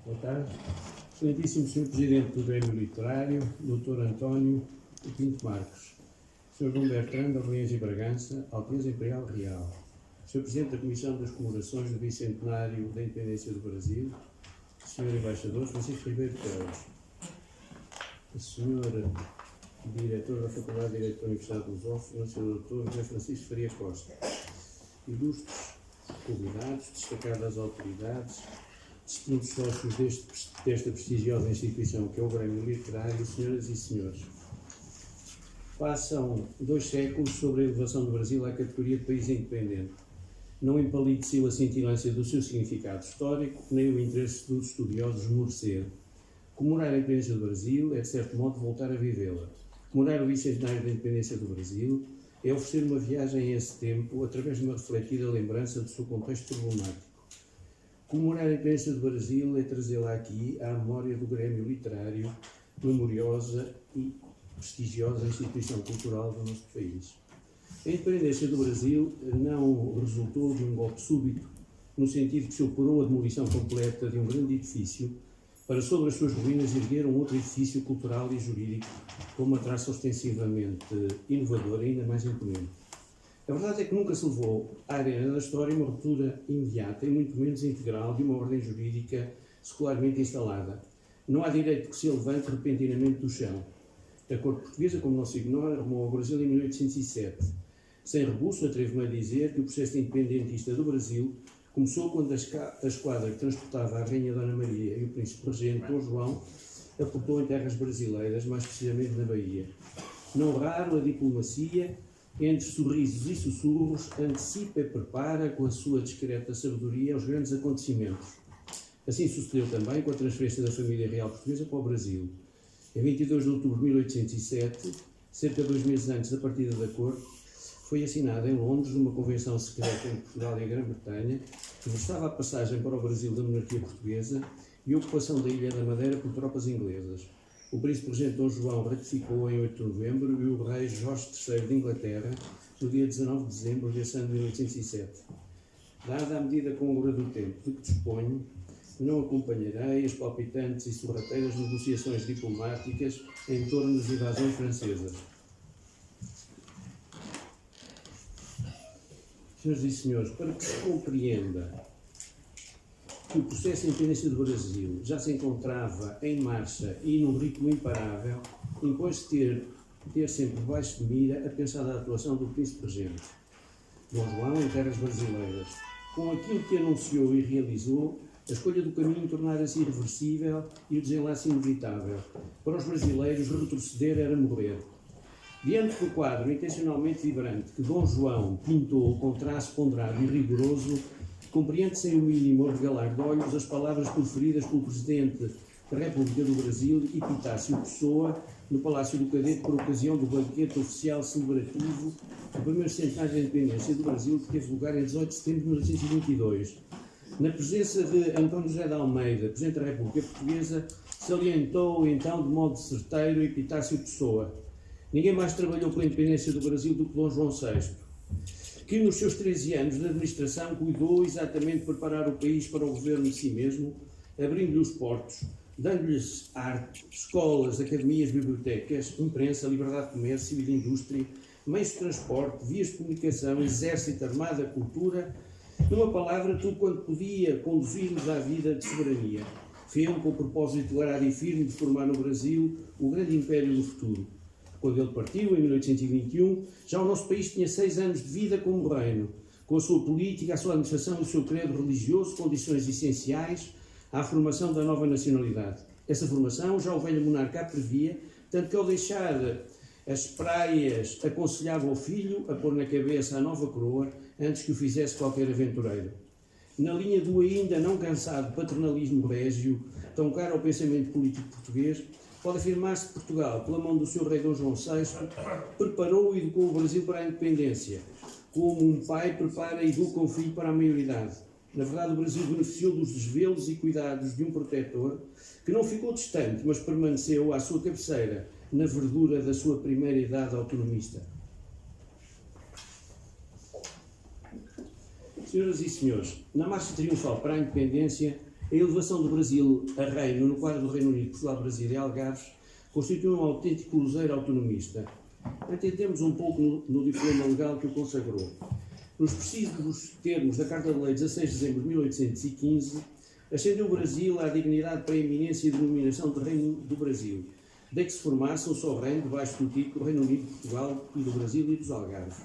Boa tarde. Excelentíssimo Sr. Presidente do Grêmio Literário, Dr. António Pinto Marcos, Sr. Dom Bertrand de Orleans e Bragança, Alteza Imperial Real, Sr. Presidente da Comissão das Comemorações do Bicentenário da Independência do Brasil, Sr. Embaixador Francisco Ribeiro Teles, Sr. Diretor da Faculdade de Direito da Universidade de Lusófona, Sr. Dr. José Francisco Faria Costa, ilustres convidados, destacadas autoridades, distintos sócios desta prestigiosa instituição que é o Grêmio Literário, senhoras e senhores. Passam 2 séculos sobre a elevação do Brasil à categoria de país independente. Não empalideceu a cintilância do seu significado histórico, nem o interesse dos estudiosos esmorecer. Comemorar a independência do Brasil é, de certo modo, voltar a vivê-la. Comemorar o bicentenário da independência do Brasil é oferecer uma viagem a esse tempo através de uma refletida lembrança do seu contexto problemático. Comemorar a independência do Brasil é trazê-la aqui à memória do Grêmio Literário, memoriosa e prestigiosa instituição cultural do nosso país. A independência do Brasil não resultou de um golpe súbito, no sentido que se operou a demolição completa de um grande edifício para, sobre as suas ruínas, erguer um outro edifício cultural e jurídico com uma traça ostensivamente inovadora e ainda mais imponente. A verdade é que nunca se levou à arena da história uma ruptura imediata e muito menos integral de uma ordem jurídica secularmente instalada. Não há direito que se levante repentinamente do chão. A corte portuguesa, como não se ignora, arrumou ao Brasil em 1807. Sem rebuço, atrevo-me a dizer que o processo independentista do Brasil começou quando a esquadra que transportava a Rainha Dona Maria e o Príncipe Regente Dom João aportou em terras brasileiras, mais precisamente na Bahia. Não raro, a diplomacia, entre sorrisos e sussurros, antecipa e prepara com a sua discreta sabedoria os grandes acontecimentos. Assim sucedeu também com a transferência da família real portuguesa para o Brasil. Em 22 de outubro de 1807, cerca de 2 meses antes da partida da corte, foi assinada em Londres uma convenção secreta entre Portugal e a Grã-Bretanha que versava a passagem para o Brasil da monarquia portuguesa e a ocupação da Ilha da Madeira por tropas inglesas. O príncipe regente Dom João ratificou em 8 de novembro e o rei Jorge III de Inglaterra no dia 19 de dezembro desse ano de 1807. Dada a medida congruente do tempo de que disponho, não acompanharei as palpitantes e sorrateiras negociações diplomáticas em torno das invasões francesas. Senhoras e senhores, para que se compreenda que o processo de independência do Brasil já se encontrava em marcha e num ritmo imparável, impõe-se ter sempre debaixo de mira a pensada atuação do príncipe regente Dom João em terras brasileiras. Com aquilo que anunciou e realizou, a escolha do caminho tornara-se irreversível e o desenlace inevitável. Para os brasileiros, retroceder era morrer. Diante do quadro intencionalmente vibrante que Dom João pintou com traço ponderado e rigoroso, compreende sem o mínimo regalar de olhos as palavras proferidas pelo Presidente da República do Brasil, Epitácio Pessoa, no Palácio do Cadete, por ocasião do banquete oficial celebrativo do primeiro centenário da independência do Brasil, que teve lugar em 18 de setembro de 1922. Na presença de António José de Almeida, Presidente da República Portuguesa, salientou então de modo certeiro Epitácio Pessoa. Ninguém mais trabalhou pela independência do Brasil do que Dom João VI, que nos seus 13 anos de administração cuidou exatamente de preparar o país para o governo de si mesmo, abrindo-lhe os portos, dando-lhes arte, escolas, academias, bibliotecas, imprensa, liberdade de comércio e de indústria, meios de transporte, vias de comunicação, exército, armada, cultura, numa palavra, tudo quanto podia conduzir-nos à vida de soberania. Fez-o com o propósito declarado e firme de formar no Brasil o grande império do futuro. Quando ele partiu, em 1821, já o nosso país tinha 6 anos de vida como reino, com a sua política, a sua administração e o seu credo religioso, condições essenciais à formação da nova nacionalidade. Essa formação já o velho monarca previa, tanto que ao deixar as praias aconselhava o filho a pôr na cabeça a nova coroa antes que o fizesse qualquer aventureiro. Na linha do ainda não cansado paternalismo régio, tão caro ao pensamento político português, pode afirmar-se que Portugal, pela mão do seu rei Dom João VI, preparou e educou o Brasil para a independência, como um pai prepara e educa um filho para a maioridade. Na verdade, o Brasil beneficiou dos desvelos e cuidados de um protetor que não ficou distante, mas permaneceu à sua cabeceira, na verdura da sua primeira idade autonomista. Senhoras e senhores, na marcha triunfal para a independência, A elevação do Brasil a reino no quadro do Reino Unido, Portugal, Brasil e Algarves constitui um autêntico cruzeiro autonomista. Atentemos um pouco no diploma legal que o consagrou. Nos precisos termos da Carta de Lei 16 de dezembro de 1815, ascendeu o Brasil à dignidade de preeminência e denominação de Reino do Brasil, de que se formasse um só reino debaixo do título Reino Unido, Portugal e do Brasil e dos Algarves.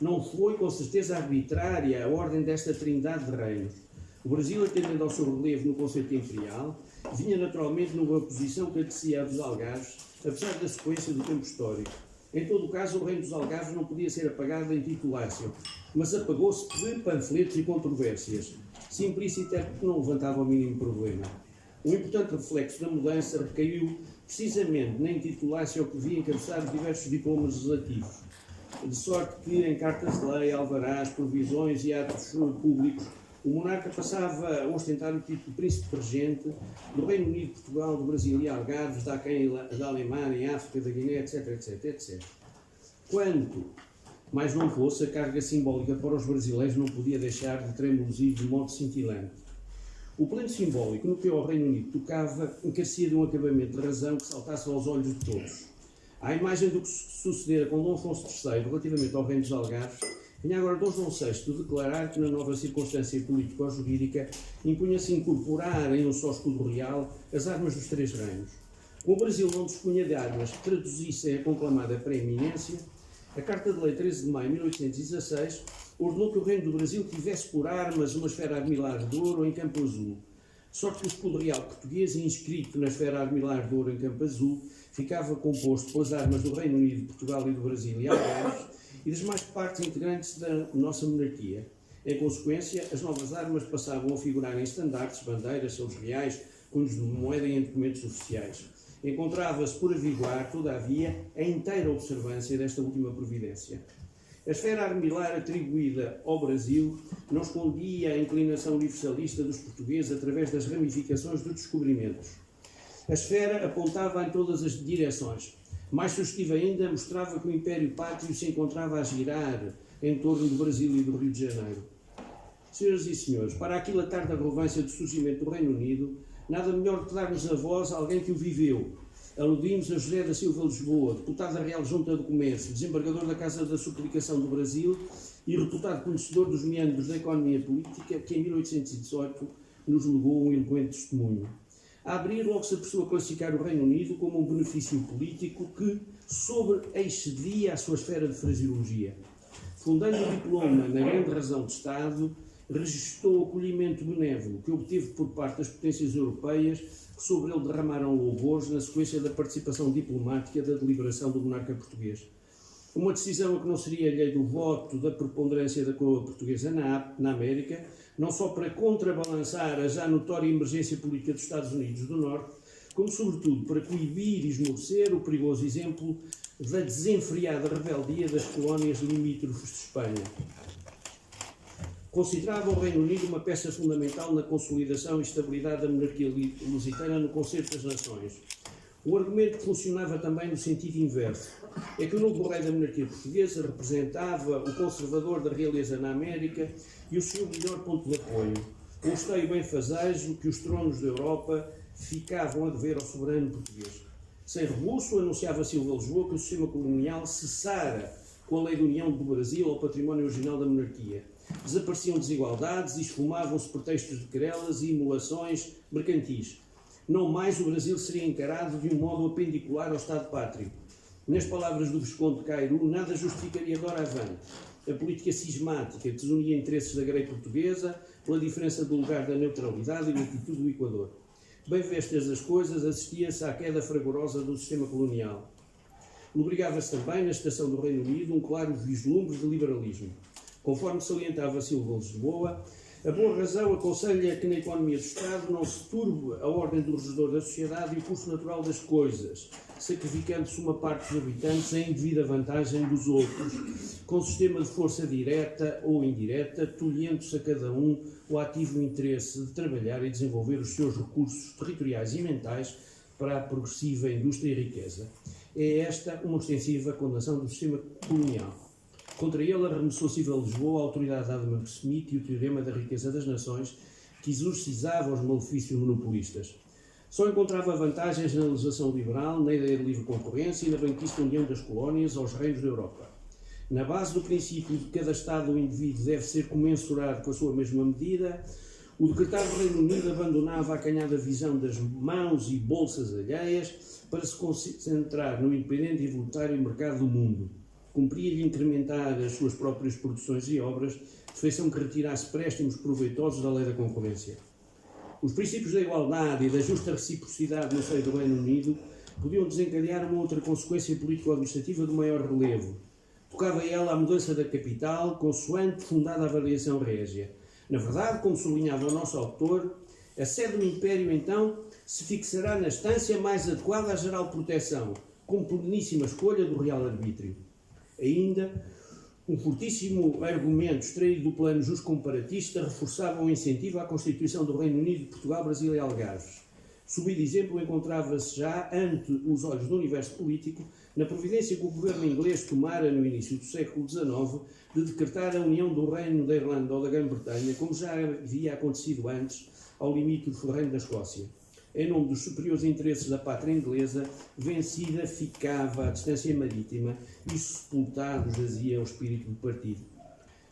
Não foi, com certeza, arbitrária a ordem desta trindade de reinos. O Brasil, atendendo ao seu relevo no conceito imperial, vinha naturalmente numa posição que adequacia a dos Algarves, apesar da sequência do tempo histórico. Em todo o caso, o reino dos Algarves não podia ser apagado em titulácio, mas apagou-se por panfletos e controvérsias. Simplícito é porque não levantava o mínimo problema. O importante reflexo da mudança recaiu precisamente na intitulácio que via encabeçar diversos diplomas legislativos, de sorte que em cartas de lei, alvarás, provisões e atos públicos, o monarca passava a ostentar o título de Príncipe Regente do Reino Unido, Portugal, do Brasil e Algarves, da Alemanha, África, da Guiné, etc, etc, etc. Quanto mais não fosse, a carga simbólica para os brasileiros não podia deixar de tremulosir de modo cintilante. O plano simbólico no que ao Reino Unido tocava carecia de um acabamento de razão que saltasse aos olhos de todos. À imagem do que sucedera com Dom Afonso III relativamente ao Reino dos Algarves, vinha agora Dom João VI declarar que, na nova circunstância político-jurídica, impunha-se incorporar em um só escudo real as armas dos três reinos. Como o Brasil não dispunha de armas que traduzissem a conclamada preeminência, a Carta de Lei 13 de maio de 1816 ordenou que o Reino do Brasil tivesse por armas uma esfera armilar de ouro em campo azul. Sorte que o escudo real português, inscrito na esfera armilar de ouro em campo azul, ficava composto pelas armas do Reino Unido, Portugal e do Brasil e Algarves e das mais partes integrantes da nossa monarquia. Em consequência, as novas armas passavam a figurar em estandartes, bandeiras, selos reais, cunhos de moeda e em documentos oficiais. Encontrava-se por aviguar, todavia, a inteira observância desta última providência. A esfera armilar atribuída ao Brasil não escondia a inclinação universalista dos portugueses através das ramificações dos descobrimentos. A esfera apontava em todas as direções. Mais sugestivo ainda, mostrava que o Império Pátrio se encontrava a girar em torno do Brasil e do Rio de Janeiro. Senhoras e senhores, para aquilatar da relevância do surgimento do Reino Unido, nada melhor do que darmos a voz a alguém que o viveu. Aludimos a José da Silva Lisboa, deputado da Real Junta do Comércio, desembargador da Casa da Suplicação do Brasil e reputado conhecedor dos meandros da economia política, que em 1818 nos legou um eloquente testemunho. A abrir, logo se apressou a classificar o Reino Unido como um benefício político que sobre-excedia a sua esfera de fraseologia. Fundando o diploma na grande razão de Estado, registou o acolhimento benévolo que obteve por parte das potências europeias que sobre ele derramaram louvores na sequência da participação diplomática da deliberação do monarca português. Uma decisão a que não seria alheio do voto da preponderância da coroa portuguesa na América, não só para contrabalançar a já notória emergência política dos Estados Unidos do Norte, como sobretudo para coibir e esmorecer o perigoso exemplo da desenfreada rebeldia das colónias limítrofes de Espanha. Considerava o Reino Unido uma peça fundamental na consolidação e estabilidade da monarquia lusitana no concerto das nações. O argumento funcionava também no sentido inverso. É que o novo rei da monarquia portuguesa representava o conservador da realeza na América e o seu melhor ponto de apoio. Um esteio benfazejo que os tronos da Europa ficavam a dever ao soberano português. Sem rebuço, anunciava Silva Lisboa que o sistema colonial cessara com a lei de união do Brasil ao património original da monarquia. Desapareciam desigualdades e esfumavam-se pretextos de querelas e imolações mercantis. Não mais o Brasil seria encarado de um modo apendicular ao Estado Pátrio. Nas palavras do Visconde Cairu, nada justificaria de ora avante a política cismática que desunia interesses da Grey portuguesa pela diferença do lugar da neutralidade e latitude do Equador. Bem vistas as coisas, assistia-se à queda fragorosa do sistema colonial. Lobrigava-se também, na estação do Reino Unido, um claro vislumbre de liberalismo. Conforme salientava Silva Lisboa, a boa razão aconselha que na economia do Estado não se turbe a ordem do regedor da sociedade e o curso natural das coisas, sacrificando-se uma parte dos habitantes em devida vantagem dos outros, com sistema de força direta ou indireta, tolhendo-se a cada um o ativo interesse de trabalhar e desenvolver os seus recursos territoriais e mentais para a progressiva indústria e riqueza. É esta uma ostensiva condenação do sistema colonial. Contra ele arremessou Silva Lisboa a autoridade de Adam Smith e o teorema da riqueza das nações, que exorcizava os malefícios monopolistas. Só encontrava vantagens na legislação liberal, na ideia de livre concorrência e na benquista união das colónias aos reinos da Europa. Na base do princípio de que cada Estado ou indivíduo deve ser comensurado com a sua mesma medida, o decretar do Reino Unido abandonava a acanhada visão das mãos e bolsas alheias para se concentrar no independente e voluntário mercado do mundo. Cumpria-lhe incrementar as suas próprias produções e obras, de feição que retirasse préstimos proveitosos da lei da concorrência. Os princípios da igualdade e da justa reciprocidade no seio do Reino Unido podiam desencadear uma outra consequência político-administrativa de maior relevo. Tocava ela à mudança da capital, consoante fundada a variação régia. Na verdade, como sublinhava o nosso autor, a sede do Império, então, se fixará na estância mais adequada à geral proteção, com pleníssima escolha do real arbítrio. Ainda, um fortíssimo argumento extraído do plano juscomparatista reforçava o incentivo à constituição do Reino Unido de Portugal, Brasil e Algarves. Subido exemplo encontrava-se já, ante os olhos do universo político, na providência que o governo inglês tomara no início do século XIX de decretar a união do Reino da Irlanda ou da Grã-Bretanha, como já havia acontecido antes, ao limite do Reino da Escócia. Em nome dos superiores interesses da pátria inglesa, vencida ficava a distância marítima e sepultado jazia o espírito do partido.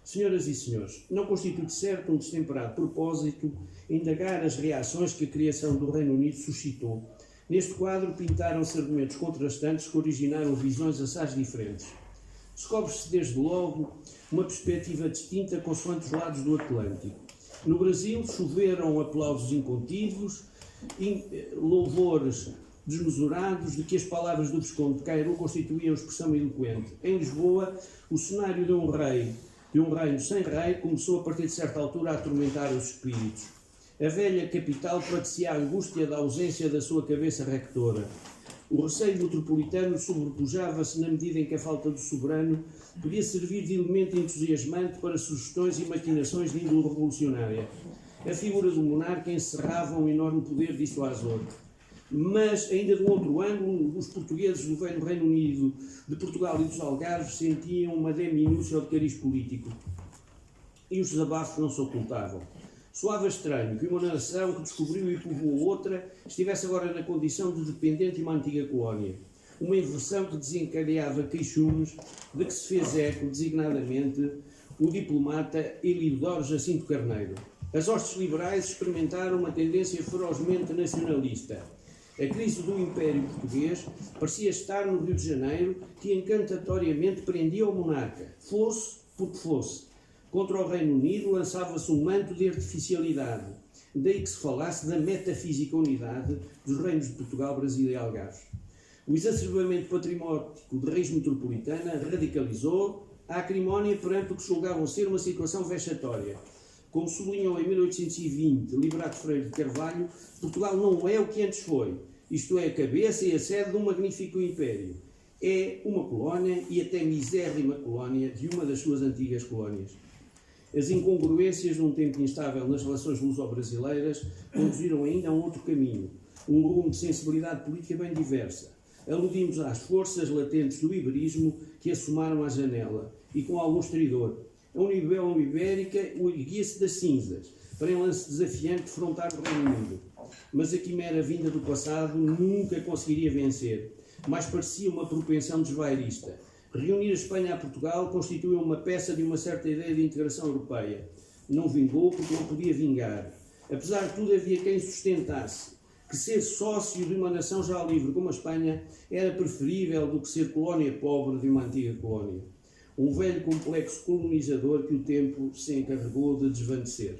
Senhoras e senhores, não constitui de certo um destemperado propósito indagar as reações que a criação do Reino Unido suscitou. Neste quadro pintaram-se argumentos contrastantes que originaram visões assaz diferentes. Descobre-se desde logo uma perspectiva distinta consoante os lados do Atlântico. No Brasil choveram aplausos incontidos, louvores desmesurados de que as palavras do Visconde de Cairo constituíam expressão eloquente. Em Lisboa, o cenário de um reino sem rei começou a partir de certa altura a atormentar os espíritos. A velha capital padecia a angústia da ausência da sua cabeça rectora. O receio metropolitano sobrepujava-se na medida em que a falta do soberano podia servir de elemento entusiasmante para sugestões e maquinações de índole revolucionária. A figura do monarca encerrava um enorme poder dissuasor. Mas, ainda de um outro ângulo, os portugueses do velho Reino Unido, de Portugal e dos Algarves sentiam uma deminúcia de cariz político. E os desabafos não se ocultavam. Soava estranho que uma nação que descobriu e povoou outra estivesse agora na condição de dependente de uma antiga colónia. Uma inversão que desencadeava queixumes de que se fez eco, designadamente, o diplomata Elidoro Jacinto Carneiro. As hostes liberais experimentaram uma tendência ferozmente nacionalista. A crise do Império Português parecia estar no Rio de Janeiro, que encantatoriamente prendia o monarca, fosse porque fosse. Contra o Reino Unido lançava-se um manto de artificialidade, daí que se falasse da metafísica unidade dos reinos de Portugal, Brasil e Algarve. O exacerbamento patrimónico de raiz metropolitana radicalizou a acrimónia perante o que julgavam ser uma situação vexatória. Como sublinhou em 1820 Liberato Freire de Carvalho, Portugal não é o que antes foi, isto é, a cabeça e a sede de um magnífico império. É uma colónia e até misérrima colónia de uma das suas antigas colónias. As incongruências de um tempo instável nas relações luso-brasileiras conduziram ainda a um outro caminho, um rumo de sensibilidade política bem diversa. Aludimos às forças latentes do iberismo que assomaram à janela e com algum estridor. A União Ibérica erguia-se das cinzas, para em lance desafiante defrontar o Reino Unido. Mas a quimera vinda do passado nunca conseguiria vencer. Mais parecia uma propensão desvairista. Reunir a Espanha a Portugal constituiu uma peça de uma certa ideia de integração europeia. Não vingou porque não podia vingar. Apesar de tudo, havia quem sustentasse que ser sócio de uma nação já livre como a Espanha era preferível do que ser colónia pobre de uma antiga colónia. Um velho complexo colonizador que o tempo se encarregou de desvanecer.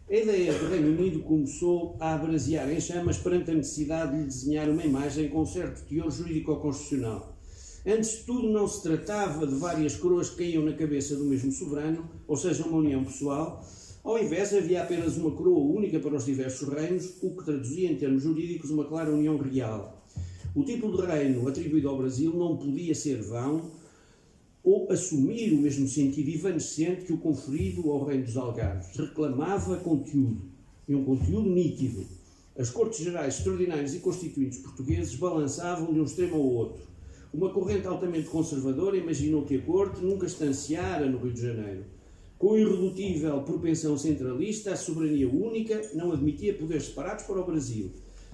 A ideia do Reino Unido começou a abrasear em chamas perante a necessidade de lhe desenhar uma imagem com certo teor jurídico-constitucional. Antes de tudo, não se tratava de várias coroas que caíam na cabeça do mesmo soberano, ou seja, uma união pessoal. Ao invés, havia apenas uma coroa única para os diversos reinos, o que traduzia em termos jurídicos uma clara união real. O tipo de reino atribuído ao Brasil não podia ser vão, ou assumir o mesmo sentido evanescente que o conferido ao reino dos Algarves. Reclamava conteúdo, e um conteúdo nítido. As Cortes Gerais Extraordinárias e Constituintes portugueses balançavam de um extremo ao outro. Uma corrente altamente conservadora imaginou que a Corte nunca estanciara no Rio de Janeiro. Com irredutível propensão centralista, a soberania única não admitia poderes separados para o Brasil.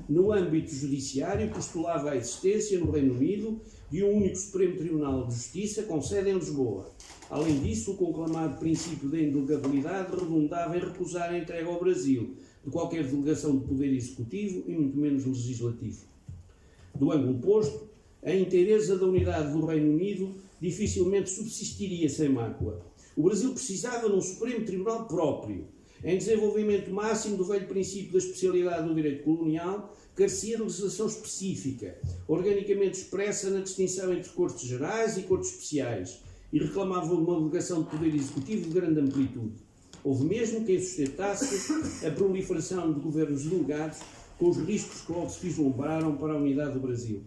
No âmbito judiciário, postulava a existência no Reino Unido de um único Supremo Tribunal de Justiça com sede em Lisboa. Além disso, o conclamado princípio da indelegabilidade redundava em recusar a entrega ao Brasil de qualquer delegação de poder executivo e muito menos legislativo. Do ângulo oposto, a inteireza da unidade do Reino Unido dificilmente subsistiria sem mácula. O Brasil precisava de um Supremo Tribunal próprio. Em desenvolvimento máximo do velho princípio da especialidade do direito colonial, carecia de legislação específica, organicamente expressa na distinção entre cortes gerais e cortes especiais, e reclamava uma delegação de poder executivo de grande amplitude. Houve mesmo quem sustentasse a proliferação de governos delegados, com os riscos que logo se vislumbraram para a unidade do Brasil.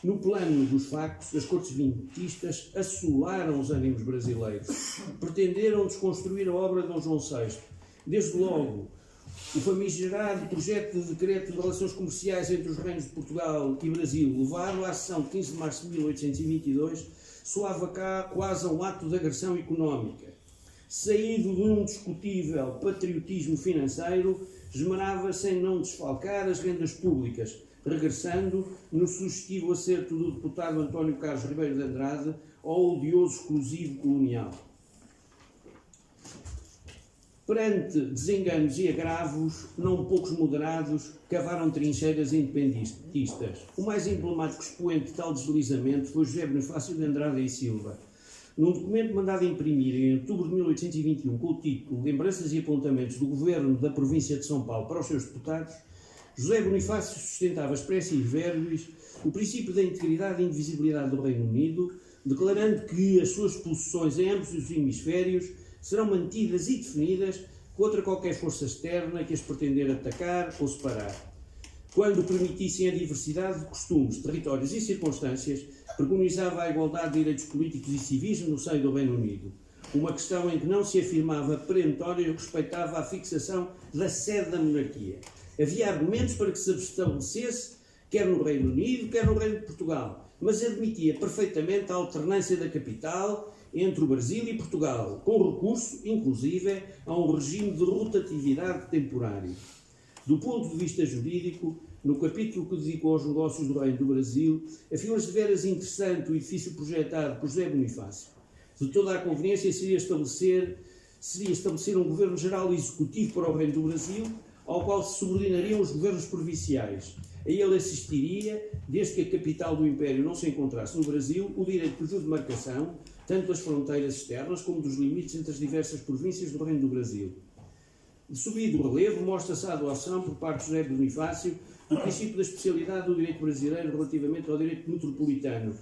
No plano dos factos, as cortes vintistas assolaram os ânimos brasileiros, pretenderam desconstruir a obra de Dom João VI. Desde logo, o famigerado projeto de decreto de relações comerciais entre os reinos de Portugal e Brasil, levado à sessão de 15 de março de 1822, soava cá quase a um ato de agressão económica. Saído de um discutível patriotismo financeiro, esmerava-se em não desfalcar as rendas públicas, regressando no sugestivo acerto do deputado António Carlos Ribeiro de Andrade ao odioso exclusivo colonial. Perante desenganos e agravos, não poucos moderados cavaram trincheiras independentistas. O mais emblemático expoente de tal deslizamento foi José Bonifácio de Andrade e Silva. Num documento mandado imprimir em outubro de 1821 com o título Lembranças e Apontamentos do Governo da Província de São Paulo para os seus deputados, José Bonifácio sustentava expressos e verbis o princípio da integridade e indivisibilidade do Reino Unido, declarando que as suas possessões em ambos os hemisférios serão mantidas e definidas contra qualquer força externa que as pretender atacar ou separar. Quando permitissem a diversidade de costumes, territórios e circunstâncias, preconizava a igualdade de direitos políticos e civis no seio do Reino Unido. Uma questão em que não se afirmava perentória e respeitava a fixação da sede da monarquia. Havia argumentos para que se estabelecesse, quer no Reino Unido, quer no Reino de Portugal, mas admitia perfeitamente a alternância da capital entre o Brasil e Portugal, com recurso, inclusive, a um regime de rotatividade temporário. Do ponto de vista jurídico, no capítulo que dedicou aos negócios do Reino do Brasil, afirma-se de veras interessante o edifício projetado por José Bonifácio. De toda a conveniência seria estabelecer um governo geral executivo para o Reino do Brasil, ao qual se subordinariam os governos provinciais. A ele assistiria, desde que a capital do Império não se encontrasse no Brasil, o direito de demarcação, tanto das fronteiras externas como dos limites entre as diversas províncias do Reino do Brasil. De subido relevo, mostra-se a adoção, por parte de José Bonifácio, do princípio da especialidade do direito brasileiro relativamente ao direito metropolitano.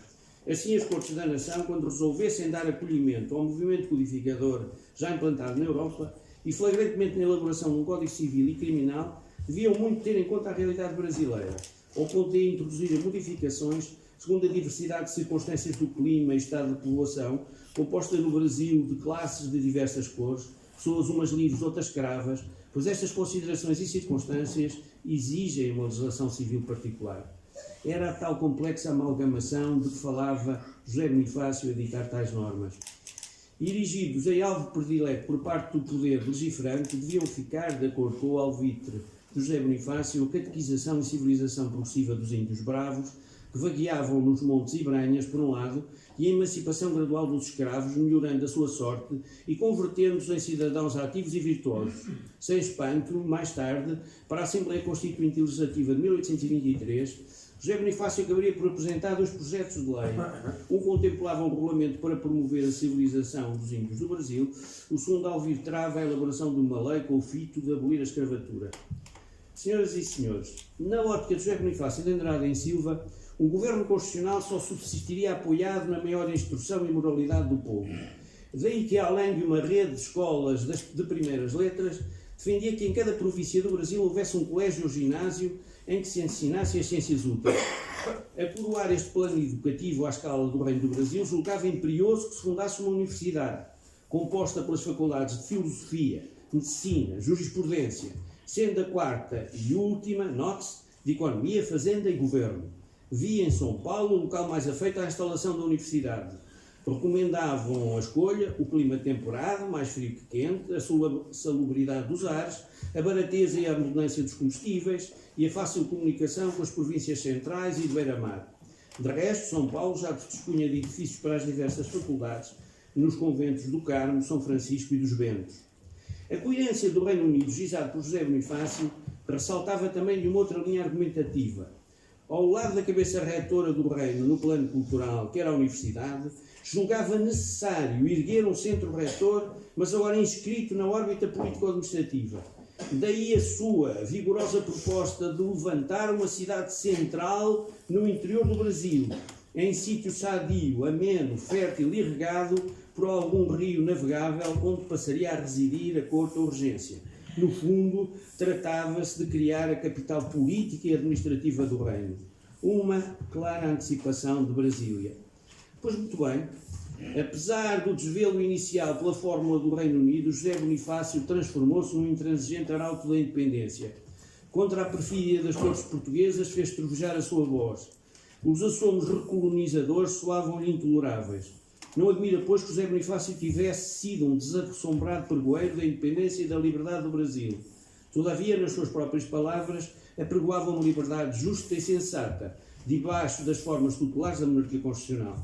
Assim, as Cortes da Nação, quando resolvessem dar acolhimento ao movimento codificador já implantado na Europa, e flagrantemente na elaboração de um Código Civil e Criminal, deviam muito ter em conta a realidade brasileira, ao ponto de introduzir modificações segundo a diversidade de circunstâncias do clima e estado de população, composta no Brasil de classes de diversas cores, pessoas umas livres, outras escravas, pois estas considerações e circunstâncias exigem uma legislação civil particular. Era a tal complexa amalgamação de que falava José Bonifácio a ditar tais normas. Erigidos em alvo predileto por parte do poder legiferante, deviam ficar, de acordo com o alvitre de José Bonifácio, a catequização e civilização progressiva dos índios bravos, que vagueavam nos montes e branhas, por um lado, e a emancipação gradual dos escravos, melhorando a sua sorte e convertendo-os em cidadãos ativos e virtuosos. Sem espanto, mais tarde, para a Assembleia Constituinte e Legislativa de 1823, José Bonifácio acabaria por apresentar dois projetos de lei. Um contemplava um regulamento para promover a civilização dos índios do Brasil, o segundo alvitrava a elaboração de uma lei com o fito de abolir a escravatura. Senhoras e senhores, na ótica de José Bonifácio de Andrade e Silva, um governo constitucional só subsistiria apoiado na maior instrução e moralidade do povo. Daí que, além de uma rede de escolas de primeiras letras, defendia que em cada província do Brasil houvesse um colégio ou ginásio em que se ensinassem as ciências úteis. A coroar este plano educativo à escala do Reino do Brasil, julgava imperioso que se fundasse uma universidade, composta pelas faculdades de Filosofia, Medicina, Jurisprudência, sendo a quarta e última, note-se, de Economia, Fazenda e Governo. Via em São Paulo o local mais afeito à instalação da universidade. Recomendavam a escolha, o clima temperado, mais frio que quente, a salubridade dos ares, a barateza e a abundância dos combustíveis e a fácil comunicação com as províncias centrais e de beira-mar. De resto, São Paulo já dispunha de edifícios para as diversas faculdades nos conventos do Carmo, São Francisco e dos Bentos. A coerência do Reino Unido, gizado por José Bonifácio, ressaltava também de uma outra linha argumentativa. Ao lado da cabeça retora do reino no plano cultural, que era a universidade, julgava necessário erguer um centro retor, mas agora inscrito na órbita político-administrativa. Daí a sua vigorosa proposta de levantar uma cidade central no interior do Brasil, em sítio sadio, ameno, fértil e regado por algum rio navegável onde passaria a residir a corte ou regência. No fundo, tratava-se de criar a capital política e administrativa do reino. Uma clara antecipação de Brasília. Pois muito bem, apesar do desvelo inicial pela fórmula do Reino Unido, José Bonifácio transformou-se num intransigente arauto da independência. Contra a perfídia das cortes portuguesas fez trovejar a sua voz. Os assomos recolonizadores soavam-lhe intoleráveis. Não admira, pois, que José Bonifácio tivesse sido um desassombrado pregoeiro da independência e da liberdade do Brasil. Todavia, nas suas próprias palavras, apregoava uma liberdade justa e sensata, debaixo das formas tutelares da monarquia constitucional.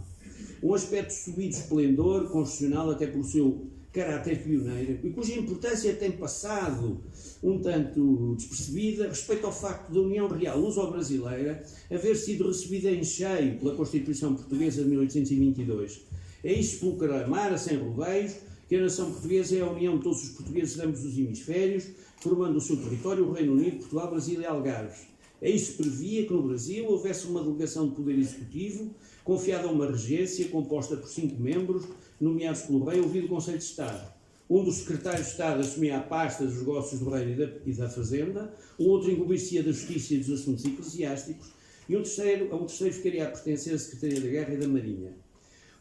Um aspecto subido esplendor constitucional até pelo seu caráter pioneiro e cuja importância tem passado um tanto despercebida respeito ao facto da União Real Luso-Brasileira haver sido recebida em cheio pela Constituição Portuguesa de 1822. É isso proclamar, sem rodeios, que a nação portuguesa é a união de todos os portugueses de ambos os hemisférios, formando o seu território o Reino Unido, Portugal, Brasil e Algarves. É isso que previa que no Brasil houvesse uma delegação de poder executivo, confiada a uma regência composta por 5 membros, nomeados pelo rei, ouvido o Conselho de Estado. Um dos secretários de Estado assumia a pasta dos negócios do reino e da fazenda, um outro incumbir-se-ia da justiça e dos assuntos eclesiásticos, e um terceiro ficaria a pertencer à Secretaria da Guerra e da Marinha.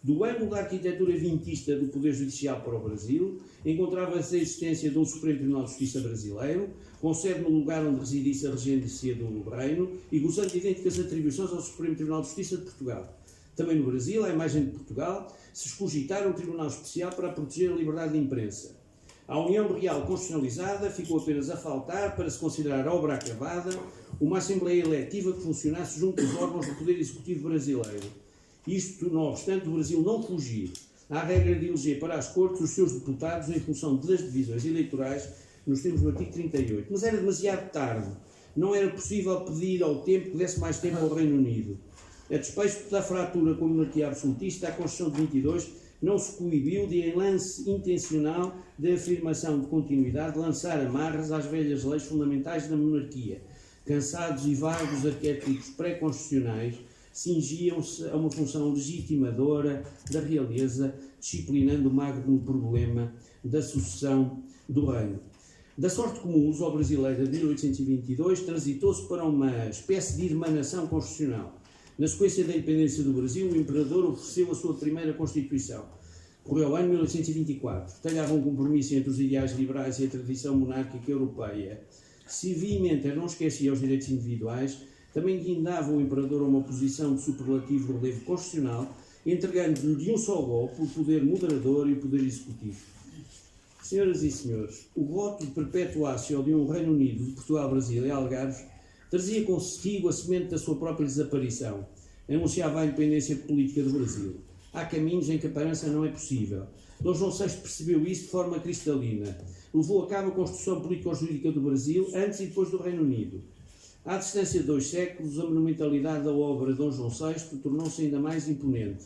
Do ângulo da arquitetura vintista do Poder Judicial para o Brasil, encontrava-se a existência de um Supremo Tribunal de Justiça brasileiro, com sede no lugar onde residisse a regência do Reino e gozando de idênticas atribuições ao Supremo Tribunal de Justiça de Portugal. Também no Brasil, à imagem de Portugal, se escogitara um tribunal especial para proteger a liberdade de imprensa. A União Real constitucionalizada ficou apenas a faltar para se considerar obra acabada uma Assembleia Eletiva que funcionasse junto aos órgãos do Poder Executivo brasileiro. Isto, não obstante, o Brasil não fugir à regra de eleger para as Cortes os seus deputados em função das divisões eleitorais nos termos do artigo 38. Mas era demasiado tarde. Não era possível pedir ao tempo que desse mais tempo ao Reino Unido. A despeito da fratura com a monarquia absolutista, a Constituição de 22 não se coibiu de, em lance intencional de afirmação de continuidade, lançar amarras às velhas leis fundamentais da monarquia. Cansados e vagos arquétipos pré-constitucionais, cingiam-se a uma função legitimadora da realeza, disciplinando o magno problema da sucessão do reino. Da sorte comum luso-brasileira de 1822, transitou-se para uma espécie de emanação constitucional. Na sequência da independência do Brasil, o imperador ofereceu a sua primeira Constituição. Correu o ano 1824. Talhava um compromisso entre os ideais liberais e a tradição monárquica europeia. Se veemente não esquecia os direitos individuais, também guindava o imperador a uma posição de superlativo relevo constitucional, entregando-lhe de um só golpe o poder moderador e o poder executivo. Senhoras e senhores, o voto de perpetuácio de um Reino Unido de Portugal, Brasil e Algarves trazia consigo a semente da sua própria desaparição. Anunciava a independência política do Brasil. Há caminhos em que a aparência não é possível. D. João VI percebeu isso de forma cristalina. Levou a cabo a construção político-jurídica do Brasil antes e depois do Reino Unido. À distância de 2 séculos, a monumentalidade da obra de D. João VI tornou-se ainda mais imponente.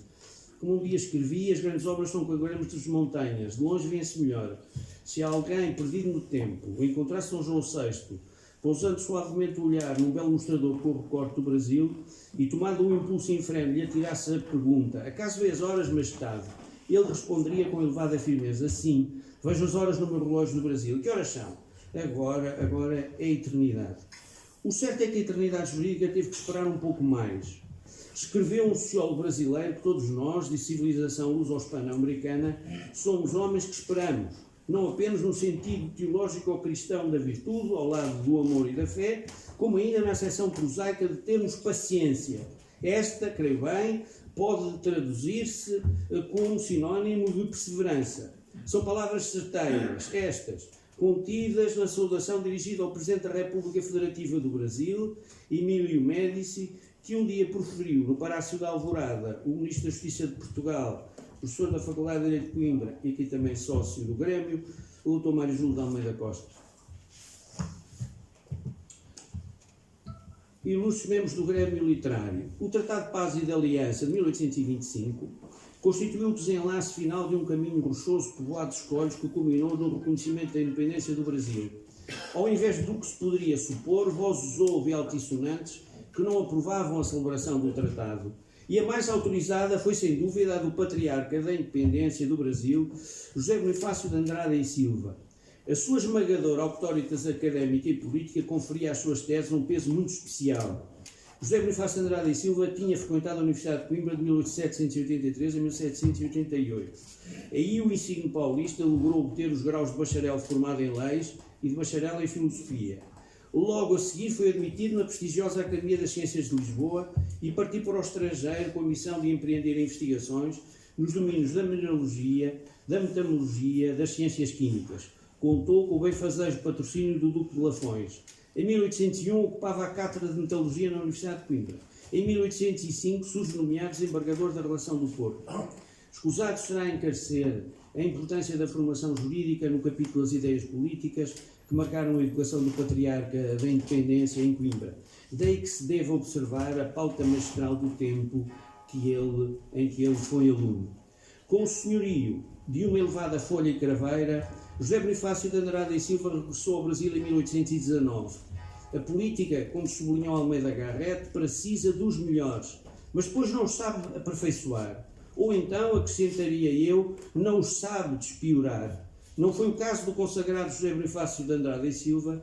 Como um dia escrevi, as grandes obras são coagularmas das montanhas, de longe vêem-se melhor. Se alguém, perdido no tempo, encontrasse D. João VI, pousando suavemente o olhar num belo mostrador com o recorte do Brasil, e tomado um impulso infreno lhe atirasse a pergunta: acaso vê as horas, majestade? Ele responderia com elevada firmeza: sim, vejo as horas no meu relógio do Brasil. Que horas são? Agora é a eternidade. O certo é que a eternidade jurídica teve que esperar um pouco mais. Escreveu um sociólogo brasileiro que todos nós, de civilização luso-hispano-americana, somos homens que esperamos, não apenas no sentido teológico ou cristão da virtude, ao lado do amor e da fé, como ainda na acessão prosaica de termos paciência. Esta, creio bem, pode traduzir-se como sinónimo de perseverança. São palavras certeiras, estas, contidas na saudação dirigida ao Presidente da República Federativa do Brasil, Emílio Médici, que um dia proferiu no Palácio da Alvorada o Ministro da Justiça de Portugal, professor da Faculdade de Direito de Coimbra e aqui também sócio do Grêmio, o Dr. Mário Júlio de Almeida Costa. Ilustres membros do Grêmio Literário, o Tratado de Paz e de Aliança de 1825 constituiu o desenlace final de um caminho rochoso povoado de escolhos que culminou no reconhecimento da independência do Brasil. Ao invés do que se poderia supor, vozes houve altissonantes que não aprovavam a celebração do tratado. E a mais autorizada foi, sem dúvida, a do patriarca da independência do Brasil, José Bonifácio de Andrada e Silva. A sua esmagadora auctoritas académica e política conferia às suas teses um peso muito especial. José Bonifácio de Andrada e Silva tinha frequentado a Universidade de Coimbra de 1783 a 1788. Aí o ensino paulista logrou obter os graus de bacharel formado em Leis e de bacharel em Filosofia. Logo a seguir foi admitido na prestigiosa Academia das Ciências de Lisboa e partiu para o estrangeiro com a missão de empreender investigações nos domínios da mineralogia, da metalurgia, das ciências químicas. Contou com o benfazejo patrocínio do Duque de Lafões. Em 1801 ocupava a cátedra de metalurgia na Universidade de Coimbra. Em 1805 surge nomeado desembargador da Relação do Porto. Escusado será encarecer a importância da formação jurídica no capítulo das ideias políticas que marcaram a educação do patriarca da independência em Coimbra. Daí que se deve observar a pauta magistral do tempo em que ele foi aluno. Com o senhorio de uma elevada folha e craveira, José Bonifácio de Andrada e Silva regressou ao Brasil em 1819. A política, como sublinhou Almeida Garrett, precisa dos melhores, mas depois não os sabe aperfeiçoar. Ou então, acrescentaria eu, não os sabe despiorar. Não foi o caso do consagrado José Bonifácio de Andrada e Silva,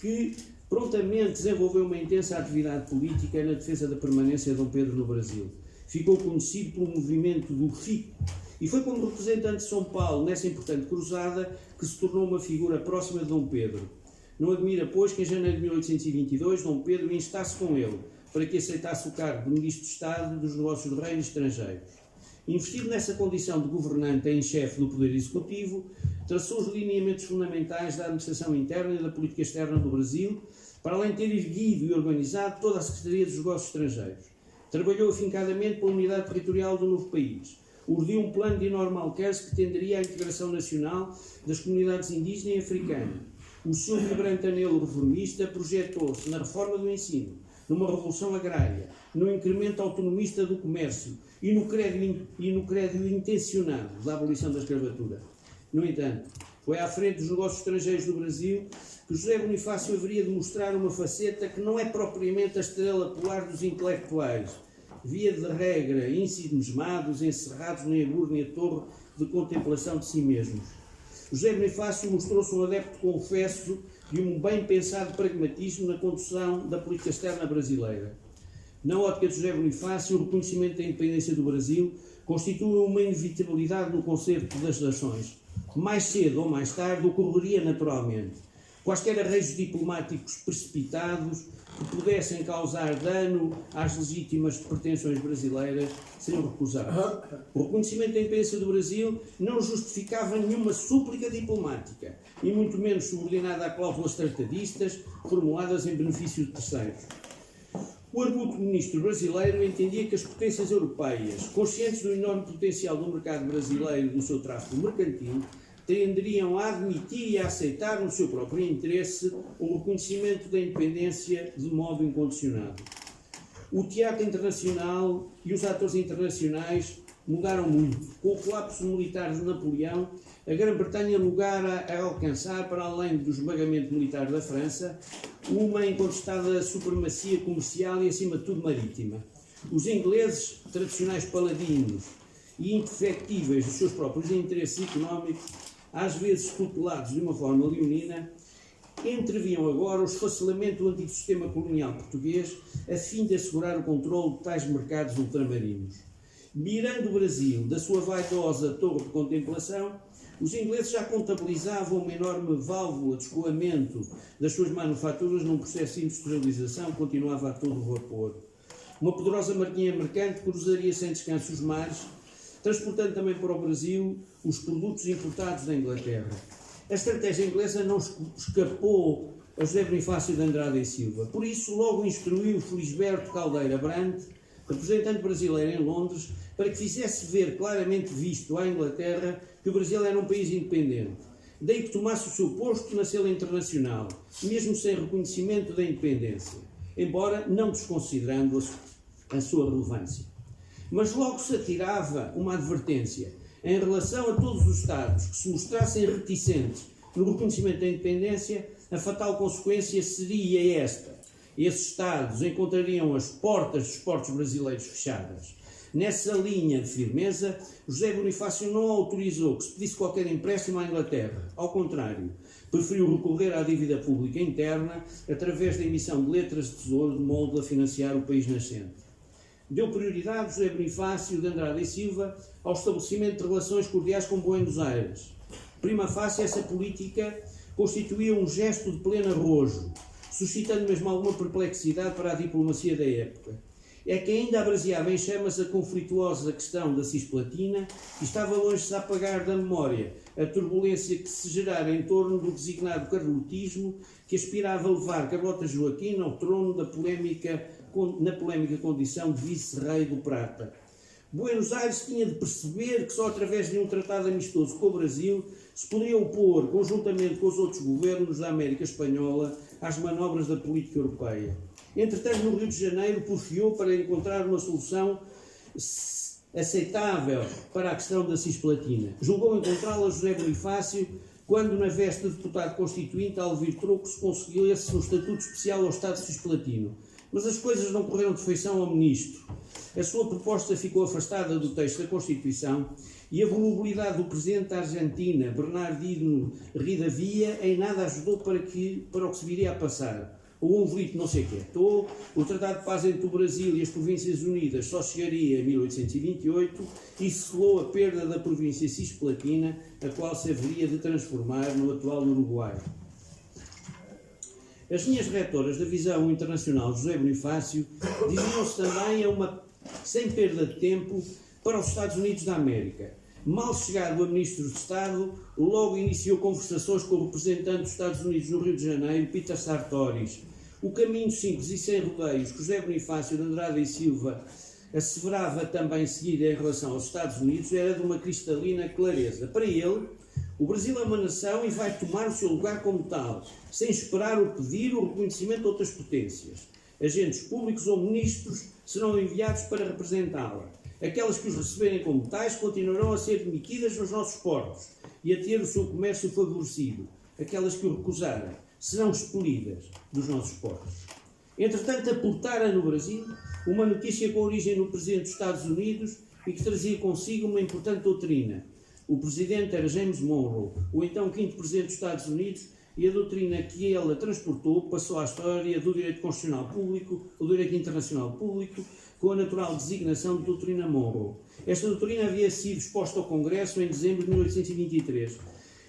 que prontamente desenvolveu uma intensa atividade política na defesa da permanência de Dom Pedro no Brasil. Ficou conhecido pelo movimento do FICO e foi como representante de São Paulo nessa importante cruzada que se tornou uma figura próxima de Dom Pedro. Não admira, pois, que em janeiro de 1822 Dom Pedro instasse com ele para que aceitasse o cargo de Ministro de Estado dos Negócios do Reino Estrangeiros. Investido nessa condição de governante em chefe do Poder Executivo, traçou os lineamentos fundamentais da administração interna e da política externa do Brasil, para além de ter erguido e organizado toda a Secretaria dos Negócios Estrangeiros. Trabalhou afincadamente pela unidade territorial do novo país. Urdiu um plano de enorme alcance que tenderia à integração nacional das comunidades indígenas e africanas. O seu vibrante anelo reformista projetou-se na reforma do ensino, numa revolução agrária, no incremento autonomista do comércio e no crédito intencionado da abolição da escravatura. No entanto, foi à frente dos negócios estrangeiros do Brasil que José Bonifácio haveria de mostrar uma faceta que não é propriamente a estrela polar dos intelectuais, via de regra ensimismados, encerrados na ebúrnea torre de contemplação de si mesmos. José Bonifácio mostrou-se um adepto confesso de um bem pensado pragmatismo na condução da política externa brasileira. Na ótica de José Bonifácio, o reconhecimento da independência do Brasil constitui uma inevitabilidade no concerto das nações. Mais cedo ou mais tarde ocorreria naturalmente. Quaisquer arranjos diplomáticos precipitados que pudessem causar dano às legítimas pretensões brasileiras seriam recusados. O reconhecimento da independência do Brasil não justificava nenhuma súplica diplomática, e muito menos subordinada a cláusulas tratadistas formuladas em benefício de terceiros. O arguto ministro brasileiro entendia que as potências europeias, conscientes do enorme potencial do mercado brasileiro e do seu tráfego mercantil, tenderiam a admitir e a aceitar no seu próprio interesse o reconhecimento da independência de modo incondicionado. O teatro internacional e os atores internacionais mudaram muito. Com o colapso militar de Napoleão, a Grã-Bretanha lugara a alcançar, para além do esmagamento militar da França, uma incontestada supremacia comercial e, acima de tudo, marítima. Os ingleses, tradicionais paladinos e indefectíveis dos seus próprios interesses económicos, às vezes tutelados de uma forma leonina, entreviam agora o esfacelamento do antigo sistema colonial português a fim de assegurar o controle de tais mercados ultramarinos. Mirando o Brasil da sua vaidosa torre de contemplação, os ingleses já contabilizavam uma enorme válvula de escoamento das suas manufaturas num processo de industrialização que continuava a todo vapor. Uma poderosa marinha mercante cruzaria sem descanso os mares, transportando também para o Brasil os produtos importados da Inglaterra. A estratégia inglesa não escapou a José Bonifácio de Andrade e Silva. Por isso, logo instruiu Felisberto Caldeira Brand, representante brasileiro em Londres, para que fizesse ver claramente visto à Inglaterra que o Brasil era um país independente. Daí que tomasse o seu posto na cena internacional, mesmo sem reconhecimento da independência, embora não desconsiderando a sua relevância. Mas logo se atirava uma advertência em relação a todos os Estados que se mostrassem reticentes no reconhecimento da independência. A fatal consequência seria esta: esses Estados encontrariam as portas dos portos brasileiros fechadas. Nessa linha de firmeza, José Bonifácio não autorizou que se pedisse qualquer empréstimo à Inglaterra. Ao contrário, preferiu recorrer à dívida pública interna através da emissão de letras de tesouro de modo a financiar o país nascente. Deu prioridade José Bonifácio de Andrade e Silva ao estabelecimento de relações cordiais com Buenos Aires. Prima facie, essa política constituía um gesto de pleno arrojo, suscitando mesmo alguma perplexidade para a diplomacia da época. É que ainda abraseava em chamas a conflituosa questão da Cisplatina e estava longe de se apagar da memória a turbulência que se gerara em torno do designado carlotismo que aspirava a levar Carlota Joaquina ao trono na polémica condição de vice-rei do Prata. Buenos Aires tinha de perceber que só através de um tratado amistoso com o Brasil se poderia opor, conjuntamente com os outros governos da América Espanhola, às manobras da política europeia. Entretanto, no Rio de Janeiro, porfiou para encontrar uma solução aceitável para a questão da Cisplatina. Julgou encontrá-la José Bonifácio quando, na veste de deputado constituinte, a Alvir Troco se conseguisse um estatuto especial ao Estado Cisplatino. Mas as coisas não correram de feição ao ministro. A sua proposta ficou afastada do texto da Constituição e a volubilidade do presidente da Argentina, Bernardino Rivadavia, em nada ajudou para o que se viria a passar. O conflito não se aquietou, o Tratado de Paz entre o Brasil e as Províncias Unidas só chegaria em 1828 e selou a perda da província Cisplatina, a qual se haveria de transformar no atual Uruguai. As linhas retoras da visão internacional de José Bonifácio diziam-se também sem perda de tempo para os Estados Unidos da América. Mal chegado a Ministro de Estado, logo iniciou conversações com o representante dos Estados Unidos no Rio de Janeiro, Peter Sartoris. O caminho simples e sem rodeios que José Bonifácio de Andrade e Silva asseverava também seguir em relação aos Estados Unidos era de uma cristalina clareza. Para ele, o Brasil é uma nação e vai tomar o seu lugar como tal, sem esperar ou pedir o reconhecimento de outras potências. Agentes públicos ou ministros serão enviados para representá-la. Aquelas que os receberem como tais continuarão a ser admitidas nos nossos portos e a ter o seu comércio favorecido. Aquelas que o recusarem serão expelidas dos nossos portos. Entretanto, aportara no Brasil uma notícia com origem no presidente dos Estados Unidos e que trazia consigo uma importante doutrina. O presidente era James Monroe, o então quinto presidente dos Estados Unidos, e a doutrina que ele transportou passou à história do direito constitucional público, o direito internacional público, com a natural designação de doutrina Monroe. Esta doutrina havia sido exposta ao Congresso em dezembro de 1823.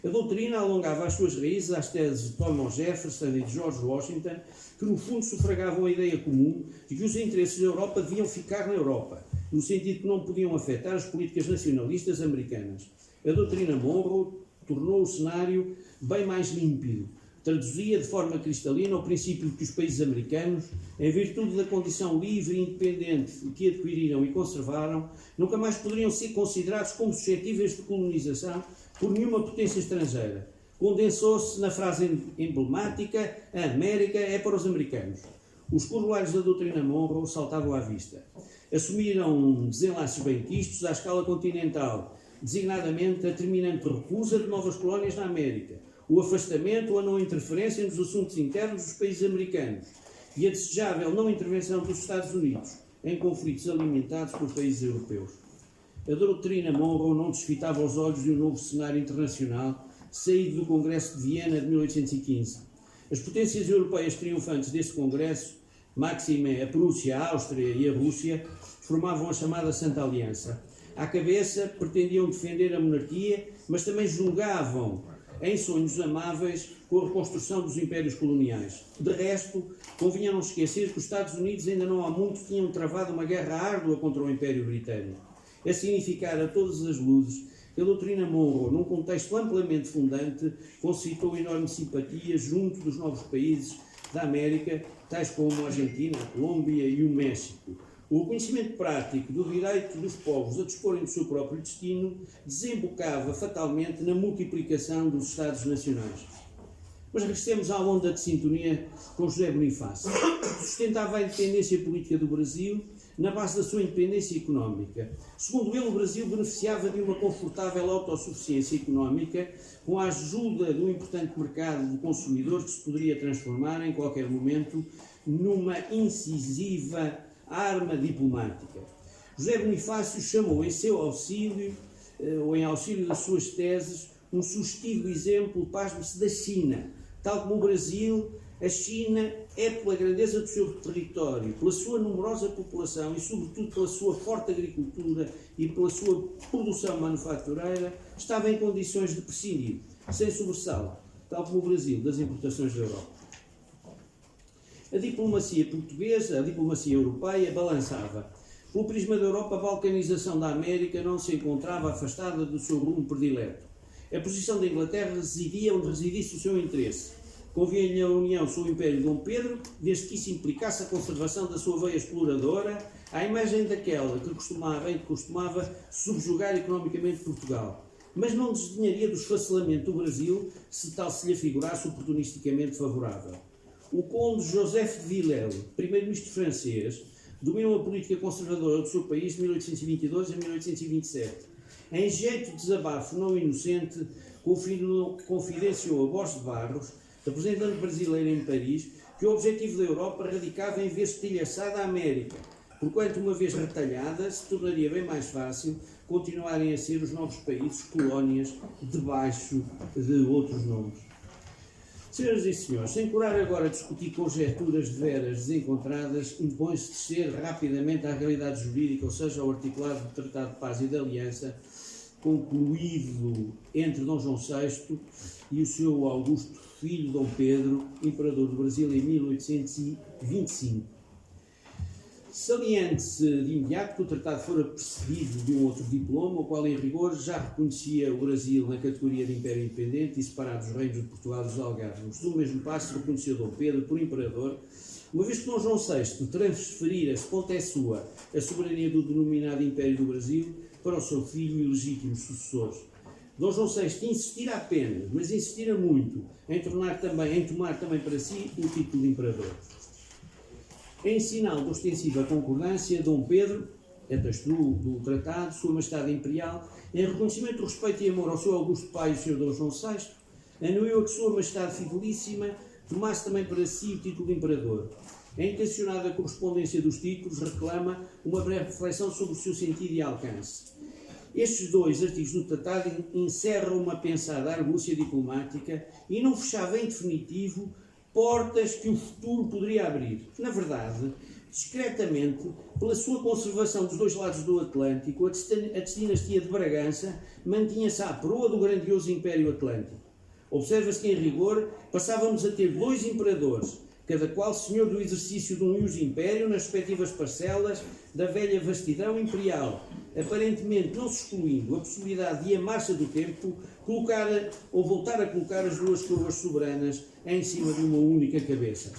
A doutrina alongava as suas raízes às teses de Thomas Jefferson e de George Washington, que no fundo sufragavam a ideia comum de que os interesses da Europa deviam ficar na Europa, no sentido que não podiam afetar as políticas nacionalistas americanas. A doutrina Monroe tornou o cenário bem mais límpido. Traduzia de forma cristalina o princípio de que os países americanos, em virtude da condição livre e independente que adquiriram e conservaram, nunca mais poderiam ser considerados como suscetíveis de colonização por nenhuma potência estrangeira. Condensou-se na frase emblemática: a América é para os americanos. Os corolários da doutrina Monroe saltavam à vista. Assumiram desenlaces bem quistos à escala continental, designadamente a terminante recusa de novas colónias na América, o afastamento ou a não interferência nos assuntos internos dos países americanos e a desejável não intervenção dos Estados Unidos em conflitos alimentados por países europeus. A doutrina Monroe não desfitava os olhos de um novo cenário internacional saído do Congresso de Viena de 1815. As potências europeias triunfantes desse Congresso, máxime a Prússia, a Áustria e a Rússia, formavam a chamada Santa Aliança. À cabeça, pretendiam defender a monarquia, mas também julgavam em sonhos amáveis com a reconstrução dos impérios coloniais. De resto, convinha não esquecer que os Estados Unidos ainda não há muito tinham travado uma guerra árdua contra o Império Britânico. É significar a todas as luzes que a doutrina Monroe, num contexto amplamente fundante, concitou enorme simpatia junto dos novos países da América, tais como a Argentina, a Colômbia e o México. O reconhecimento prático do direito dos povos a disporem do seu próprio destino desembocava fatalmente na multiplicação dos Estados nacionais. Mas regressemos à onda de sintonia com José Bonifácio. Sustentava a independência política do Brasil na base da sua independência económica. Segundo ele, o Brasil beneficiava de uma confortável autossuficiência económica com a ajuda do importante mercado de consumidores que se poderia transformar em qualquer momento numa incisiva arma diplomática. José Bonifácio chamou em seu auxílio, ou em auxílio das suas teses, um sugestivo exemplo, pasme-se, da China. Tal como o Brasil, a China é, pela grandeza do seu território, pela sua numerosa população e, sobretudo, pela sua forte agricultura e pela sua produção manufatureira, estava em condições de prescindir, sem sobressalto, tal como o Brasil, das importações da Europa. A diplomacia portuguesa, a diplomacia europeia, balançava. Pelo prisma da Europa, a balcanização da América não se encontrava afastada do seu rumo predileto. A posição da Inglaterra residia onde residisse o seu interesse. Convinha-lhe a união sob o Império de Dom Pedro, desde que isso implicasse a conservação da sua veia exploradora, à imagem daquela que costumava subjugar economicamente Portugal. Mas não desdenharia do esfacelamento do Brasil, se tal se lhe afigurasse oportunisticamente favorável. O conde Joseph de Villèle, primeiro-ministro francês, dominou a política conservadora do seu país de 1822 a 1827. Em jeito de desabafo não inocente, confidenciou a Borges de Barros, representante brasileiro em Paris, que o objetivo da Europa radicava em ver estilhaçada a América, porquanto, uma vez retalhada, se tornaria bem mais fácil continuarem a ser os novos países colónias debaixo de outros nomes. Senhoras e senhores, sem curar agora discutir conjecturas de veras desencontradas, impõe-se descer rapidamente à realidade jurídica, ou seja, ao articulado do Tratado de Paz e de Aliança, concluído entre Dom João VI e o seu augusto filho Dom Pedro, imperador do Brasil, em 1825. Saliente-se de imediato que o tratado fora precedido de um outro diploma, o qual, em rigor, já reconhecia o Brasil na categoria de Império Independente e separado dos reinos de Portugal e dos Algarves. Do mesmo passo, reconheceu Dom Pedro por imperador, uma vez que Dom João VI transferira, se ponta é sua, a soberania do denominado Império do Brasil para o seu filho e legítimos sucessores. Dom João VI insistira apenas, mas insistira muito, em tomar também para si o título de imperador. Em sinal de ostensiva concordância, Dom Pedro, é texto do tratado, Sua Majestade Imperial, em reconhecimento do respeito e amor ao seu augusto pai, o Sr. Dom João VI, anuiu a que Sua Majestade Fidelíssima tomasse também para si o título de Imperador. A intencionada correspondência dos títulos reclama uma breve reflexão sobre o seu sentido e alcance. Estes dois artigos do tratado encerram uma pensada argúcia diplomática e não fechava em definitivo portas que o futuro poderia abrir. Na verdade, discretamente, pela sua conservação dos dois lados do Atlântico, a dinastia de Bragança mantinha-se à proa do grandioso Império Atlântico. Observa-se que, em rigor, passávamos a ter dois imperadores, cada qual senhor do exercício de um ius império nas respectivas parcelas da velha vastidão imperial, aparentemente não se excluindo a possibilidade de, a marcha do tempo, colocar ou voltar a colocar as duas coroas soberanas em cima de uma única cabeça.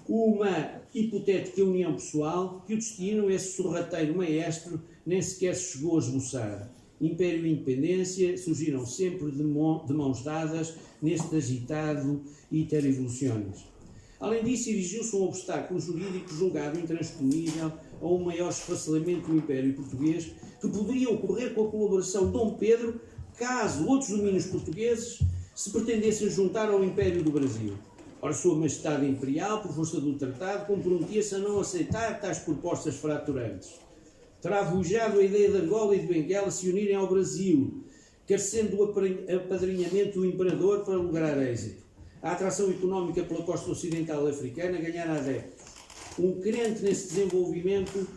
Uma hipotética união pessoal que o destino, esse sorrateiro maestro, nem sequer chegou a esboçar. Império e independência surgiram sempre de mãos dadas neste agitado iterevoluciones. Além disso, erigiu-se um obstáculo jurídico julgado intransponível a um maior esfacelamento do Império Português que poderia ocorrer com a colaboração de Dom Pedro caso outros domínios portugueses se pretendessem juntar ao Império do Brasil. Ora, Sua Majestade Imperial, por força do tratado, comprometia-se a não aceitar tais propostas fraturantes. Terá avujado a ideia de Angola e de Benguela se unirem ao Brasil, carecendo do apadrinhamento do Imperador para lograr êxito. A atração económica pela costa ocidental africana ganhará adeptos. Um crente nesse desenvolvimento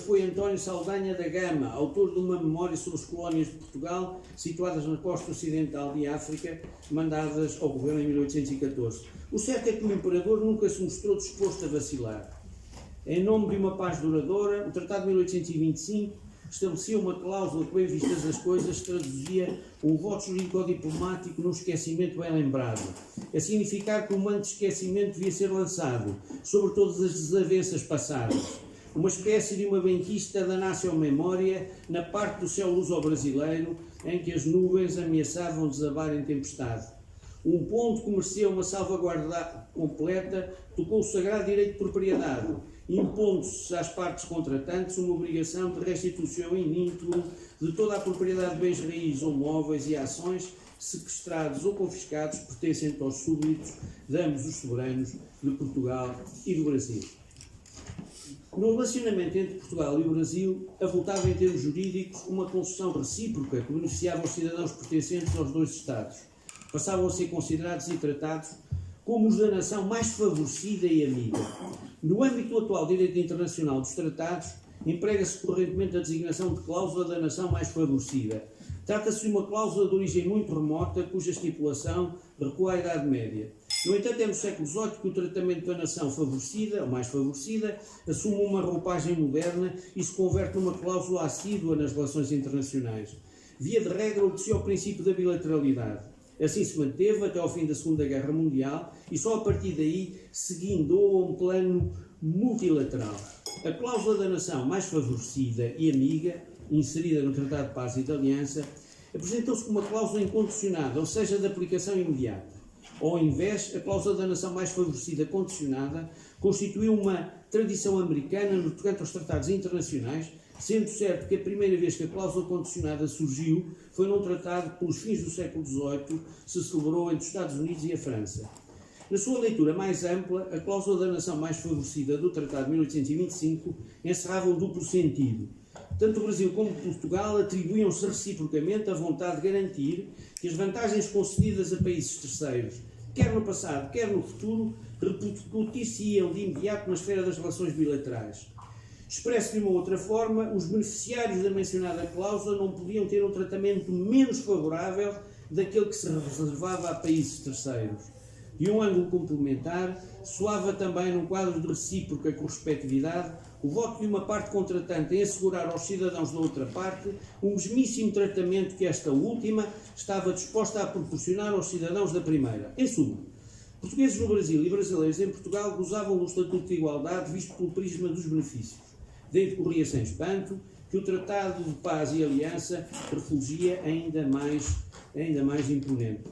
foi António Saldanha da Gama, autor de uma memória sobre as colónias de Portugal, situadas na costa ocidental de África, mandadas ao governo em 1814. O certo é que o imperador nunca se mostrou disposto a vacilar. Em nome de uma paz duradoura, o Tratado de 1825 estabelecia uma cláusula que, bem vistas as coisas, traduzia um voto jurídico-diplomático num esquecimento bem lembrado, a significar que o manto de esquecimento devia ser lançado sobre todas as desavenças passadas, uma espécie de uma benquista da nação memória na parte do céu luso-brasileiro em que as nuvens ameaçavam desabar em tempestade. Um ponto que merecia uma salvaguarda completa tocou o sagrado direito de propriedade, impondo-se às partes contratantes uma obrigação de restituição in intro de toda a propriedade de bens raízes ou móveis e ações sequestrados ou confiscados pertencentes aos súbditos de ambos os soberanos de Portugal e do Brasil. No relacionamento entre Portugal e o Brasil, avultava em termos jurídicos uma concessão recíproca que beneficiava os cidadãos pertencentes aos dois Estados. Passavam a ser considerados e tratados como os da nação mais favorecida e amiga. No âmbito do atual direito internacional dos tratados, emprega-se correntemente a designação de cláusula da nação mais favorecida. Trata-se de uma cláusula de origem muito remota, cuja estipulação recua à Idade Média. No entanto, é no século XVIII que o tratamento da nação favorecida, ou mais favorecida, assume uma roupagem moderna e se converte numa cláusula assídua nas relações internacionais. Via de regra, obedecia ao princípio da bilateralidade. Assim se manteve até ao fim da Segunda Guerra Mundial e só a partir daí se guindou a um plano multilateral. A cláusula da nação mais favorecida e amiga, inserida no Tratado de Paz e de Aliança, apresentou-se como uma cláusula incondicionada, ou seja, de aplicação imediata. Ao invés, a cláusula da nação mais favorecida condicionada constituiu uma tradição americana no tocante aos tratados internacionais, sendo certo que a primeira vez que a cláusula condicionada surgiu foi num tratado pelos fins do século XVIII, se celebrou entre os Estados Unidos e a França. Na sua leitura mais ampla, a cláusula da nação mais favorecida do Tratado de 1825 encerrava um duplo sentido. Tanto o Brasil como Portugal atribuíam-se reciprocamente a vontade de garantir que as vantagens concedidas a países terceiros, quer no passado, quer no futuro, repercutiriam de imediato na esfera das relações bilaterais. Expresso de uma outra forma, os beneficiários da mencionada cláusula não podiam ter um tratamento menos favorável daquele que se reservava a países terceiros. De um ângulo complementar, soava também, num quadro de recíproca correspectividade, o voto de uma parte contratante em assegurar aos cidadãos da outra parte o mesmíssimo tratamento que esta última estava disposta a proporcionar aos cidadãos da primeira. Em suma, portugueses no Brasil e brasileiros em Portugal gozavam do Estatuto de Igualdade visto pelo prisma dos benefícios. Daí decorria sem espanto que o Tratado de Paz e Aliança refulgia ainda mais imponente.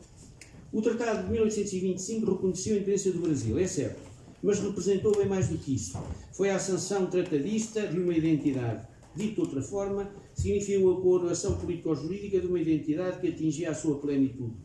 O Tratado de 1825 reconheceu a independência do Brasil, é certo, mas representou bem mais do que isso. Foi a sanção tratadista de uma identidade. Dito de outra forma, significa a coroação político-jurídica de uma identidade que atingia a sua plenitude.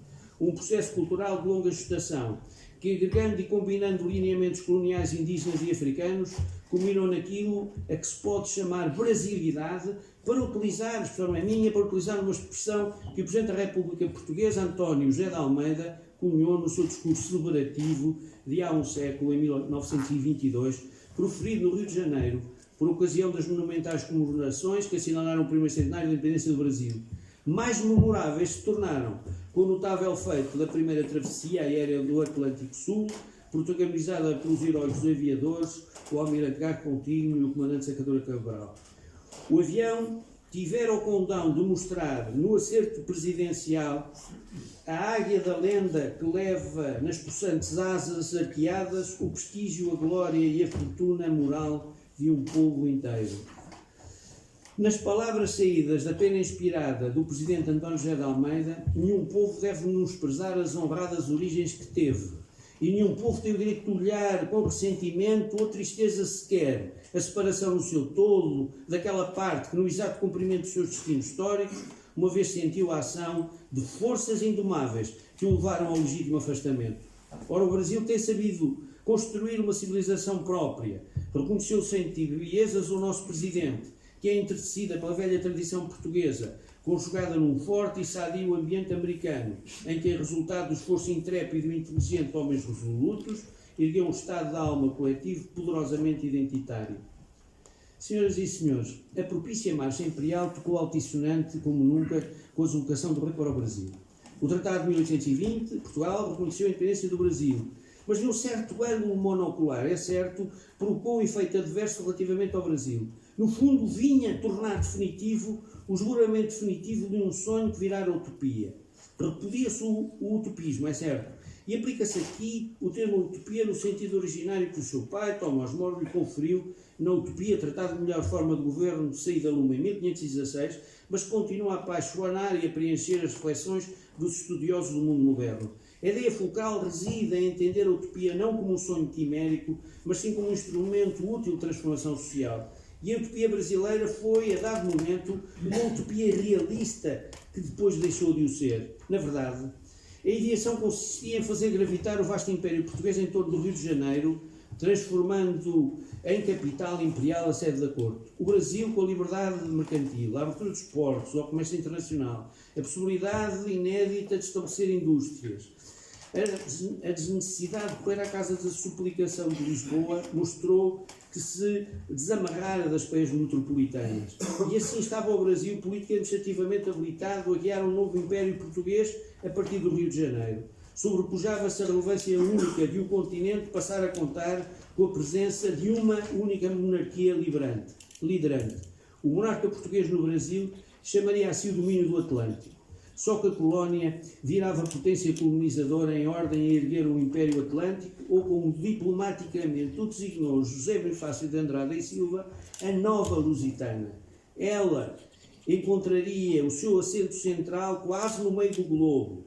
Um processo cultural de longa gestação, que agregando e combinando lineamentos coloniais indígenas e africanos, culminou naquilo a que se pode chamar brasilidade, para utilizar, a expressão não é minha, para utilizar uma expressão que o Presidente da República Portuguesa, António José de Almeida, cunhou no seu discurso celebrativo de há um século, em 1922, proferido no Rio de Janeiro, por ocasião das monumentais comemorações que assinalaram o primeiro centenário da independência do Brasil. Mais memoráveis se tornaram com o notável feito da primeira travessia aérea do Atlântico Sul, protagonizada pelos heróicos aviadores, o Almirante Gago Coutinho e o Comandante Sacadura Cabral. O avião tivera o condão de mostrar no acerto presidencial a águia da lenda que leva nas possantes asas arqueadas o prestígio, a glória e a fortuna moral de um povo inteiro. Nas palavras saídas da pena inspirada do Presidente António José de Almeida, nenhum povo deve menosprezar as honradas origens que teve. E nenhum povo tem o direito de olhar com ressentimento ou tristeza sequer a separação no seu todo daquela parte que, no exato cumprimento dos seus destinos históricos, uma vez sentiu a ação de forças indomáveis que o levaram ao legítimo afastamento. Ora, o Brasil tem sabido construir uma civilização própria. Reconheceu sem tibiezas o nosso Presidente, que é entretecida pela velha tradição portuguesa, conjugada num forte e sadio ambiente americano, em que, em resultado do esforço intrépido e inteligente de homens resolutos, ergueu um estado de alma coletivo poderosamente identitário. Senhoras e senhores, a propícia marcha imperial tocou altissonante como nunca com a deslocação do rei para o Brasil. O Tratado de 1820, Portugal reconheceu a independência do Brasil, mas de um certo ângulo monocular, é certo, provocou um efeito adverso relativamente ao Brasil. No fundo, vinha tornar definitivo o juramento definitivo de um sonho que virara utopia. Repudia-se o utopismo, é certo, e aplica-se aqui o termo utopia no sentido originário que o seu pai, Tomás More, lhe conferiu na Utopia, Tratado de Melhor Forma de Governo, de saída a lume em 1516, mas continua a apaixonar e a preencher as reflexões dos estudiosos do mundo moderno. A ideia focal reside em entender a utopia não como um sonho quimérico, mas sim como um instrumento útil de transformação social. E a utopia brasileira foi, a dado momento, uma utopia realista que depois deixou de o ser. Na verdade, a ideação consistia em fazer gravitar o vasto Império Português em torno do Rio de Janeiro, transformando em capital imperial a sede da corte. O Brasil, com a liberdade mercantil, a abertura dos portos, ao comércio internacional, a possibilidade inédita de estabelecer indústrias, a desnecessidade de correr à casa da suplicação de Lisboa, mostrou que se desamarrara das peias metropolitanas. E assim estava o Brasil política e administrativamente habilitado a guiar um novo império português a partir do Rio de Janeiro. Sobrepujava-se a relevância única de um continente passar a contar com a presença de uma única monarquia liderante. O monarca português no Brasil chamaria assim o domínio do Atlântico. Só que a colónia virava potência colonizadora em ordem a erguer o Império Atlântico, ou como diplomaticamente o designou José Bonifácio de Andrada e Silva, a Nova Lusitana. Ela encontraria o seu assento central quase no meio do globo.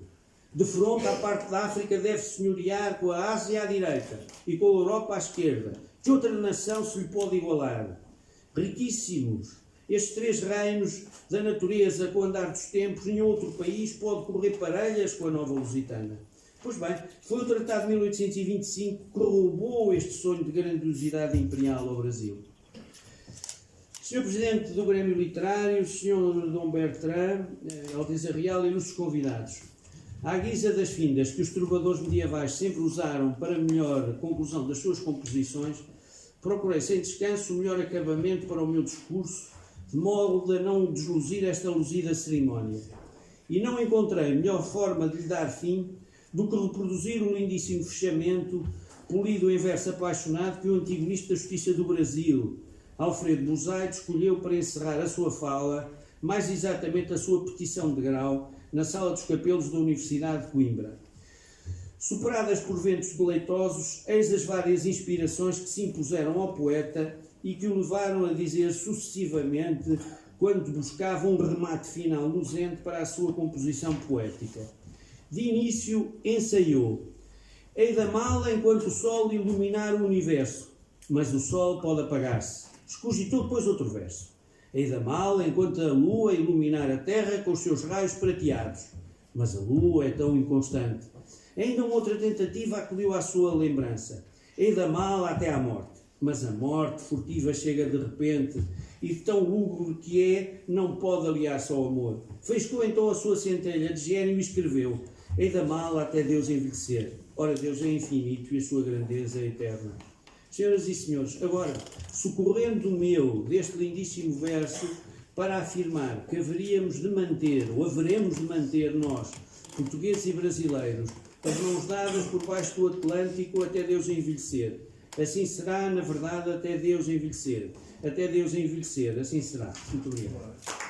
De fronte à parte da África deve senhorear com a Ásia à direita e com a Europa à esquerda. Que outra nação se lhe pode igualar? Riquíssimos estes três reinos da natureza com o andar dos tempos, nenhum outro país pode correr parelhas com a Nova Lusitana. Pois bem, foi o Tratado de 1825 que roubou este sonho de grandiosidade imperial ao Brasil. Sr. Presidente do Grêmio Literário, Sr. Dom Bertrand, Alteza Real e ilustres convidados, à guisa das findas que os trovadores medievais sempre usaram para melhor conclusão das suas composições, procurei sem descanso o melhor acabamento para o meu discurso, de modo a não desluzir esta luzida cerimónia. E não encontrei melhor forma de lhe dar fim do que reproduzir o lindíssimo fechamento, polido em verso apaixonado, que o antigo Ministro da Justiça do Brasil, Alfredo Buzaide, escolheu para encerrar a sua fala, mais exatamente a sua petição de grau, na Sala dos Capelos da Universidade de Coimbra. Superadas por ventos deleitosos, eis as várias inspirações que se impuseram ao poeta e que o levaram a dizer sucessivamente quando buscava um remate final luzente para a sua composição poética. De início, ensaiou: hei da mala enquanto o sol iluminar o universo, mas o sol pode apagar-se. Excogitou depois outro verso: hei da mala enquanto a lua iluminar a terra com os seus raios prateados, mas a lua é tão inconstante. Ainda uma outra tentativa acolheu à sua lembrança: hei da mala até à morte, mas a morte furtiva chega de repente, e de tão lúgubre que é, não pode aliar-se ao amor. Feiscou então a sua centelha de gênio e escreveu: hei da mala até Deus envelhecer. Ora, Deus é infinito e a sua grandeza é eterna. Senhoras e senhores, agora, socorrendo-me eu deste lindíssimo verso para afirmar que haveremos de manter, ou haveremos de manter nós, portugueses e brasileiros, as mãos dadas por baixo do Atlântico até Deus envelhecer. Assim será, na verdade, até Deus envelhecer. Até Deus envelhecer, assim será. Muito obrigado.